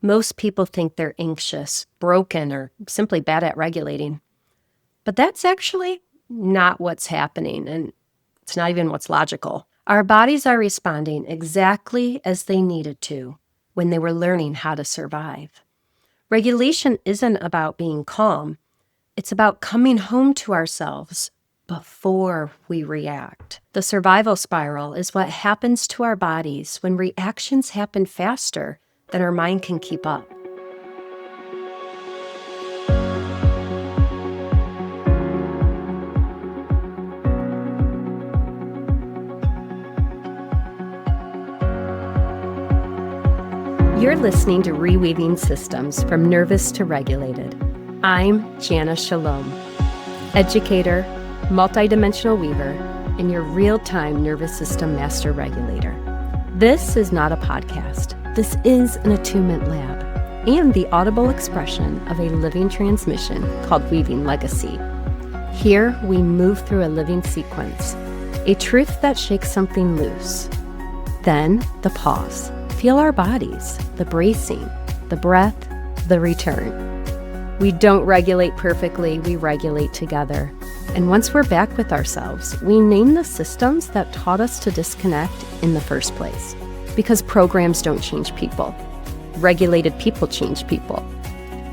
Most people think they're anxious, broken, or simply bad at regulating. But that's actually not what's happening, and it's not even what's logical. Our bodies are responding exactly as they needed to when they were learning how to survive. Regulation isn't about being calm. It's about coming home to ourselves before we react. The survival spiral is what happens to our bodies when reactions happen faster than our mind can keep up. You're listening to Reweaving Systems from Nervous to Regulated. I'm Jana Shalom, educator, multidimensional weaver, and your real-time nervous system master regulator. This is not a podcast. This is an attunement lab and the audible expression of a living transmission called Weaving Legacy. Here we move through a living sequence, a truth that shakes something loose. Then the pause. Feel our bodies, the bracing, the breath, the return. We don't regulate perfectly, we regulate together. And once we're back with ourselves, we name the systems that taught us to disconnect in the first place. Because programs don't change people. Regulated people change people.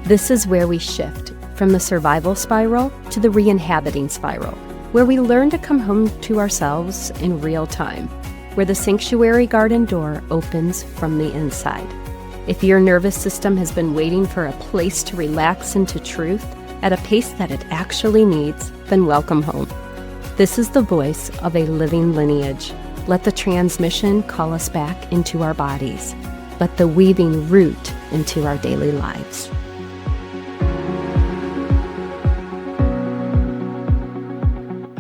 This is where we shift from the survival spiral to the re-inhabiting spiral, where we learn to come home to ourselves in real time, where the sanctuary garden door opens from the inside. If your nervous system has been waiting for a place to relax into truth at a pace that it actually needs, then welcome home. This is the voice of a living lineage. Let the transmission call us back into our bodies. Let the weaving root into our daily lives.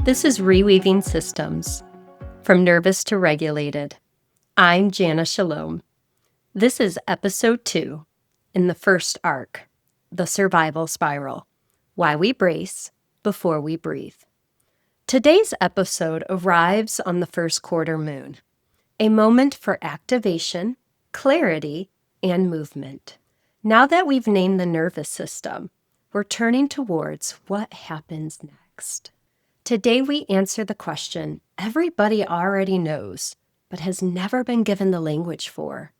This is Reweaving Systems. From Nervous to Regulated. I'm Jana Shalom. This is episode 2 in the first arc, the survival spiral, why we brace before we breathe. Today's episode arrives on the first quarter moon, a moment for activation, clarity, and movement. Now that we've named the nervous system, we're turning towards what happens next. Today we answer the question everybody already knows, but has never been given the language for.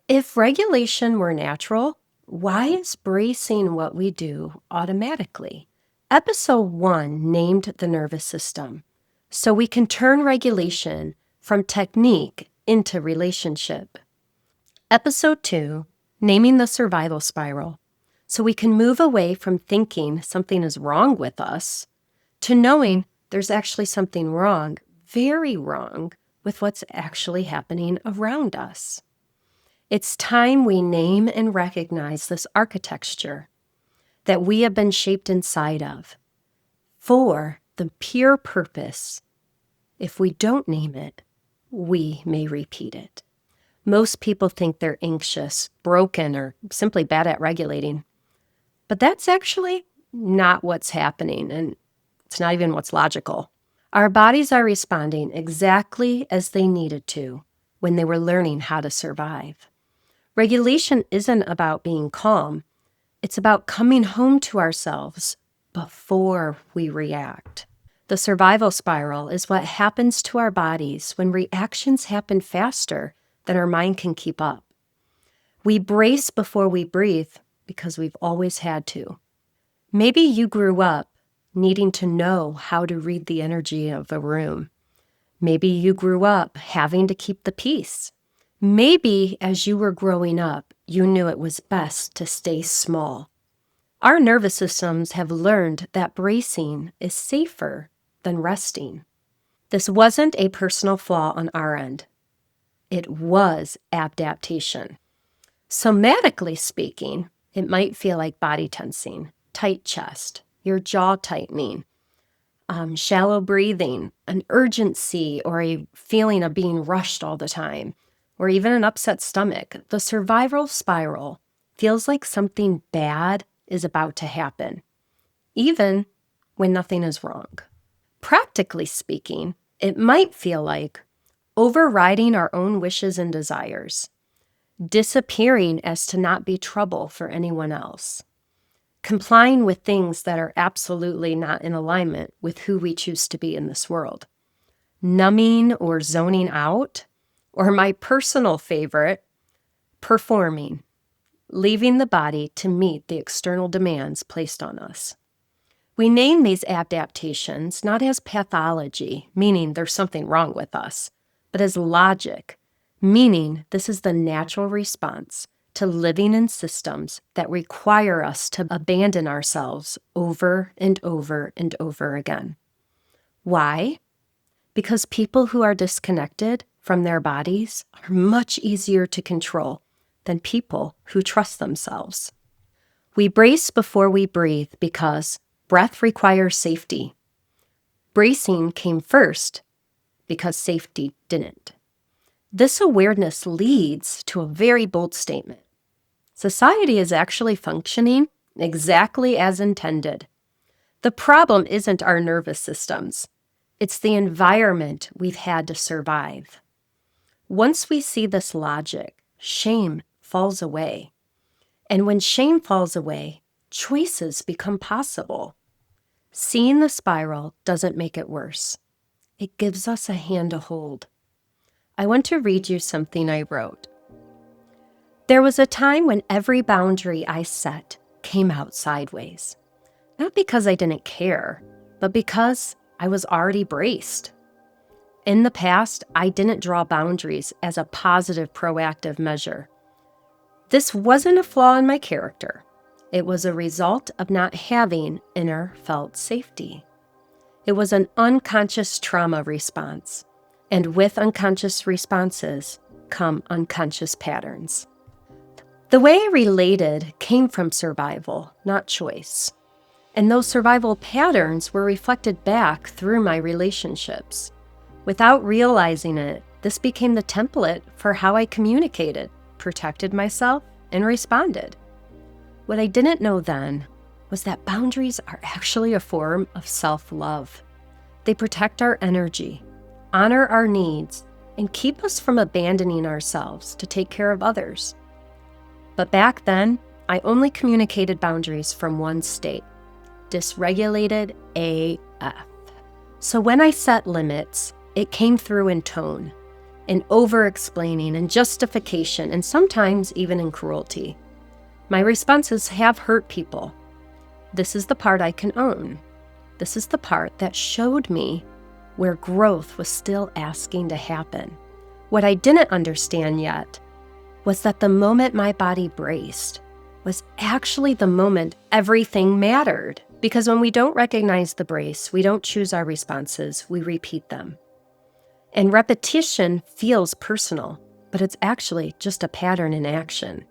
If regulation were natural, why is bracing what we do automatically? Episode 1 named the nervous system, so we can turn regulation from technique into relationship. Episode 2, naming the survival spiral, so we can move away from thinking something is wrong with us to knowing there's actually something wrong, very wrong, with what's actually happening around us. It's time we name and recognize this architecture that we have been shaped inside of for the pure purpose. If we don't name it, we may repeat it. Most people think they're anxious, broken, or simply bad at regulating. But that's actually not what's happening, and it's not even what's logical. Our bodies are responding exactly as they needed to when they were learning how to survive. Regulation isn't about being calm. It's about coming home to ourselves before we react. The survival spiral is what happens to our bodies when reactions happen faster than our mind can keep up. We brace before we breathe because we've always had to. Maybe you grew up needing to know how to read the energy of a room. Maybe you grew up having to keep the peace. Maybe as you were growing up, you knew it was best to stay small. Our nervous systems have learned that bracing is safer than resting. This wasn't a personal flaw on our end. It was adaptation. Somatically speaking, it might feel like body tensing, tight chest, your jaw tightening, shallow breathing, an urgency or a feeling of being rushed all the time, or even an upset stomach. The survival spiral feels like something bad is about to happen, even when nothing is wrong. Practically speaking, it might feel like overriding our own wishes and desires, disappearing as to not be trouble for anyone else, complying with things that are absolutely not in alignment with who we choose to be in this world, numbing or zoning out, or my personal favorite, performing, leaving the body to meet the external demands placed on us. We name these adaptations not as pathology, meaning there's something wrong with us, but as logic, meaning this is the natural response to living in systems that require us to abandon ourselves over and over and over again. Why? Because people who are disconnected from their bodies are much easier to control than people who trust themselves. We brace before we breathe because breath requires safety. Bracing came first because safety didn't. This awareness leads to a very bold statement. Society is actually functioning exactly as intended. The problem isn't our nervous systems. It's the environment we've had to survive. Once we see this logic, shame falls away. And when shame falls away, choices become possible. Seeing the spiral doesn't make it worse. It gives us a hand to hold. I want to read you something I wrote. There was a time when every boundary I set came out sideways. Not because I didn't care, but because I was already braced. In the past, I didn't draw boundaries as a positive, proactive measure. This wasn't a flaw in my character. It was a result of not having inner felt safety. It was an unconscious trauma response, and with unconscious responses come unconscious patterns. The way I related came from survival, not choice. And those survival patterns were reflected back through my relationships. Without realizing it, this became the template for how I communicated, protected myself, and responded. What I didn't know then was that boundaries are actually a form of self-love. They protect our energy, honor our needs, and keep us from abandoning ourselves to take care of others. But back then, I only communicated boundaries from one state, dysregulated AF. So when I set limits, it came through in tone, in over-explaining and justification, and sometimes even in cruelty. My responses have hurt people. This is the part I can own. This is the part that showed me where growth was still asking to happen. What I didn't understand yet was that the moment my body braced was actually the moment everything mattered. Because when we don't recognize the brace, we don't choose our responses, we repeat them. And repetition feels personal, but it's actually just a pattern in action.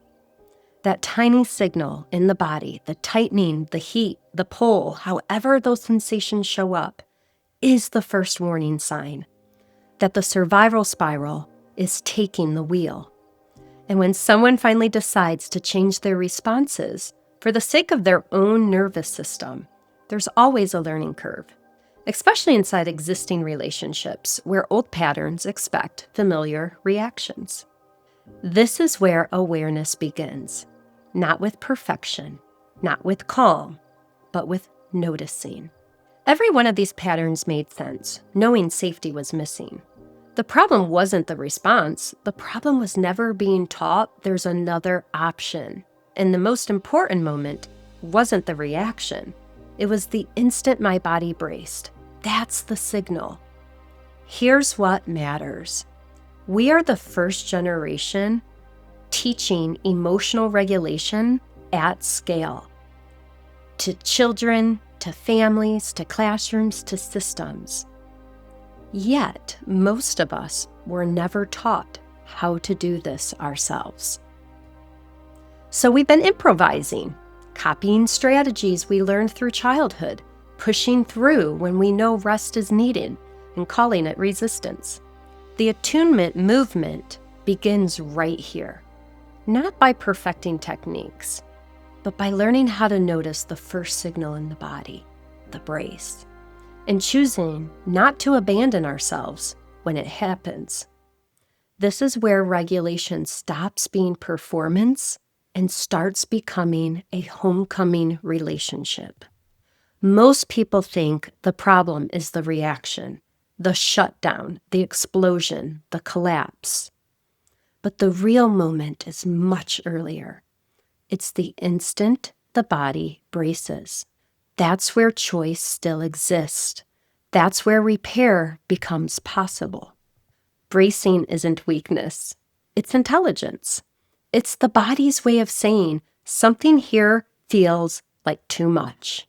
That tiny signal in the body, the tightening, the heat, the pull, however those sensations show up, is the first warning sign that the survival spiral is taking the wheel. And when someone finally decides to change their responses for the sake of their own nervous system, there's always a learning curve, especially inside existing relationships where old patterns expect familiar reactions. This is where awareness begins, not with perfection, not with calm, but with noticing. Every one of these patterns made sense, knowing safety was missing. The problem wasn't the response. The problem was never being taught there's another option. And the most important moment wasn't the reaction. It was the instant my body braced. That's the signal. Here's what matters. We are the first generation teaching emotional regulation at scale. To children, to families, to classrooms, to systems. Yet, most of us were never taught how to do this ourselves. So we've been improvising, copying strategies we learned through childhood, pushing through when we know rest is needed, and calling it resistance. The attunement movement begins right here, not by perfecting techniques, but by learning how to notice the first signal in the body, the brace, and choosing not to abandon ourselves when it happens. This is where regulation stops being performance and starts becoming a homecoming relationship. Most people think the problem is the reaction, the shutdown, the explosion, the collapse. But the real moment is much earlier. It's the instant the body braces. That's where choice still exists. That's where repair becomes possible. Bracing isn't weakness. It's intelligence. It's the body's way of saying something here feels like too much.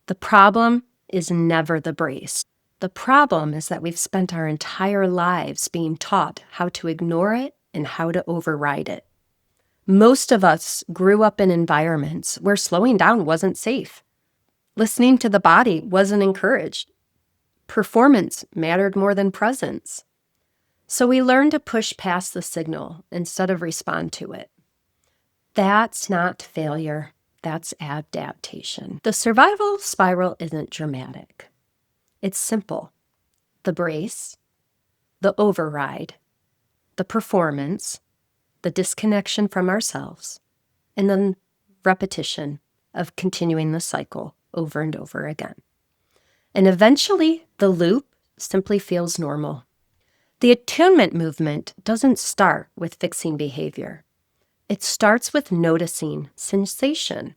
The problem is never the brace. The problem is that we've spent our entire lives being taught how to ignore it and how to override it. Most of us grew up in environments where slowing down wasn't safe. Listening to the body wasn't encouraged. Performance mattered more than presence. So we learned to push past the signal instead of respond to it. That's not failure. That's adaptation. The survival spiral isn't dramatic. It's simple. The brace, the override, the performance, the disconnection from ourselves, and then repetition of continuing the cycle over and over again. And eventually, the loop simply feels normal. The attunement movement doesn't start with fixing behavior. It starts with noticing sensation.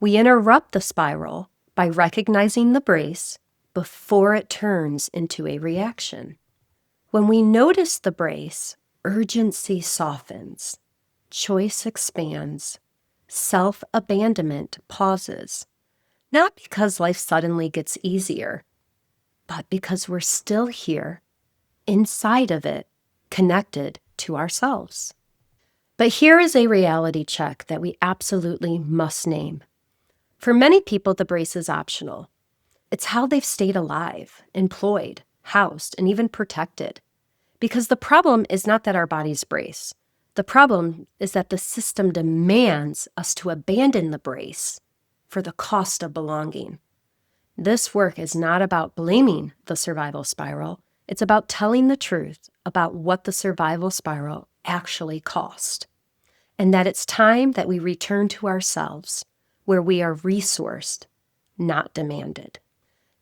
We interrupt the spiral by recognizing the brace before it turns into a reaction. When we notice the brace, urgency softens, choice expands, self-abandonment pauses, not because life suddenly gets easier, but because we're still here, inside of it, connected to ourselves. But here is a reality check that we absolutely must name. For many people, the brace is optional. It's how they've stayed alive, employed, housed, and even protected. Because the problem is not that our bodies brace. The problem is that the system demands us to abandon the brace for the cost of belonging. This work is not about blaming the survival spiral. It's about telling the truth about what the survival spiral actually cost. And that it's time that we return to ourselves, where we are resourced, not demanded.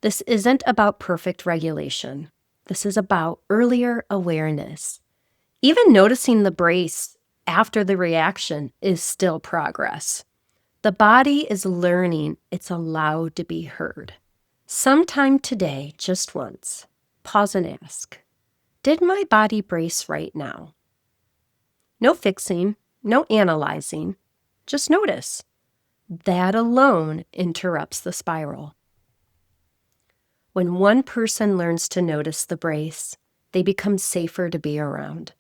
This isn't about perfect regulation. This is about earlier awareness. Even noticing the brace after the reaction is still progress. The body is learning it's allowed to be heard. Sometime today, just once, pause and ask, did my body brace right now? No fixing, no analyzing, just notice. That alone interrupts the spiral. When one person learns to notice the brace, they become safer to be around.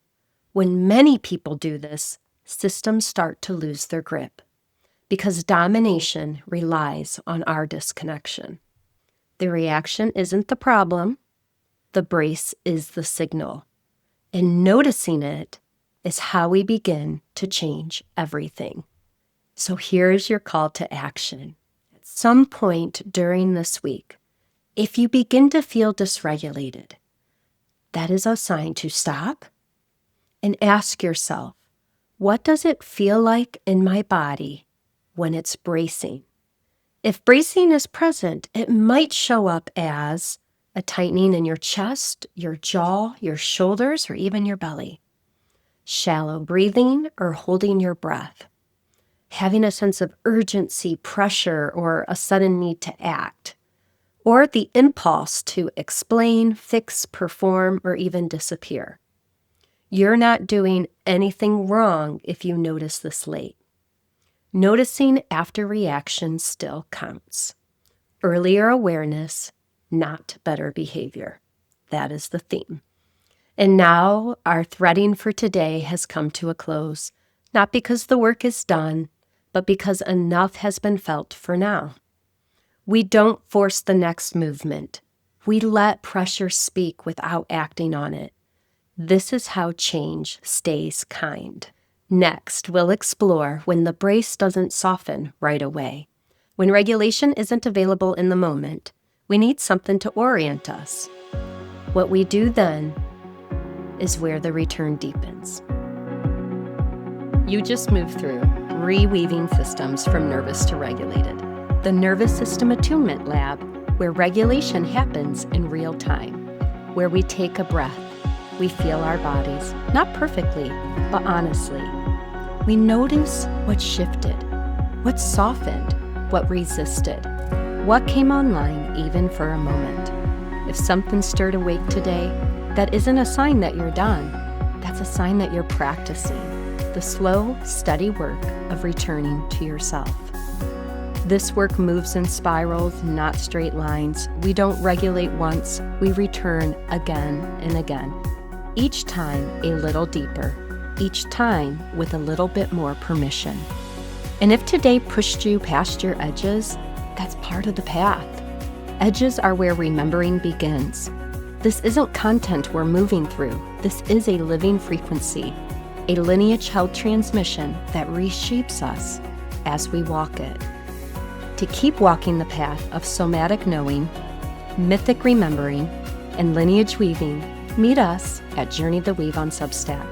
When many people do this, systems start to lose their grip because domination relies on our disconnection. The reaction isn't the problem. The brace is the signal. And noticing it is how we begin to change everything. So here's your call to action. At some point during this week, if you begin to feel dysregulated, that is a sign to stop and ask yourself, what does it feel like in my body when it's bracing? If bracing is present, it might show up as a tightening in your chest, your jaw, your shoulders, or even your belly. Shallow breathing or holding your breath. Having a sense of urgency, pressure, or a sudden need to act. Or the impulse to explain, fix, perform, or even disappear. You're not doing anything wrong if you notice this late. Noticing after reaction still counts. Earlier awareness, not better behavior. That is the theme. And now our threading for today has come to a close, not because the work is done, but because enough has been felt for now. We don't force the next movement. We let pressure speak without acting on it. This is how change stays kind. Next, we'll explore when the brace doesn't soften right away. When regulation isn't available in the moment, we need something to orient us. What we do then is where the return deepens. You just moved through Reweaving Systems from Nervous to Regulated, the Nervous System Attunement Lab, where regulation happens in real time, where we take a breath, we feel our bodies, not perfectly, but honestly. We notice what shifted, what softened, what resisted, what came online even for a moment. If something stirred awake today, that isn't a sign that you're done. That's a sign that you're practicing the slow, steady work of returning to yourself. This work moves in spirals, not straight lines. We don't regulate once, we return again and again. Each time a little deeper, each time with a little bit more permission. And if today pushed you past your edges, that's part of the path. Edges are where remembering begins. This isn't content we're moving through. This is a living frequency, a lineage-held transmission that reshapes us as we walk it. To keep walking the path of somatic knowing, mythic remembering, and lineage weaving, meet us at Journey the Weave on Substack.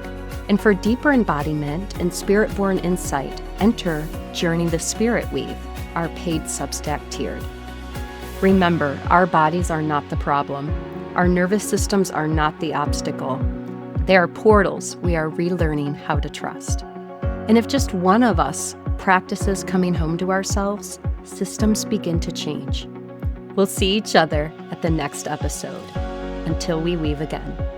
And for deeper embodiment and spirit-born insight, enter Journey the Spirit Weave, our paid Substack tiered. Remember, our bodies are not the problem. Our nervous systems are not the obstacle. They are portals we are relearning how to trust. And if just one of us practices coming home to ourselves, systems begin to change. We'll see each other at the next episode. Until we weave again.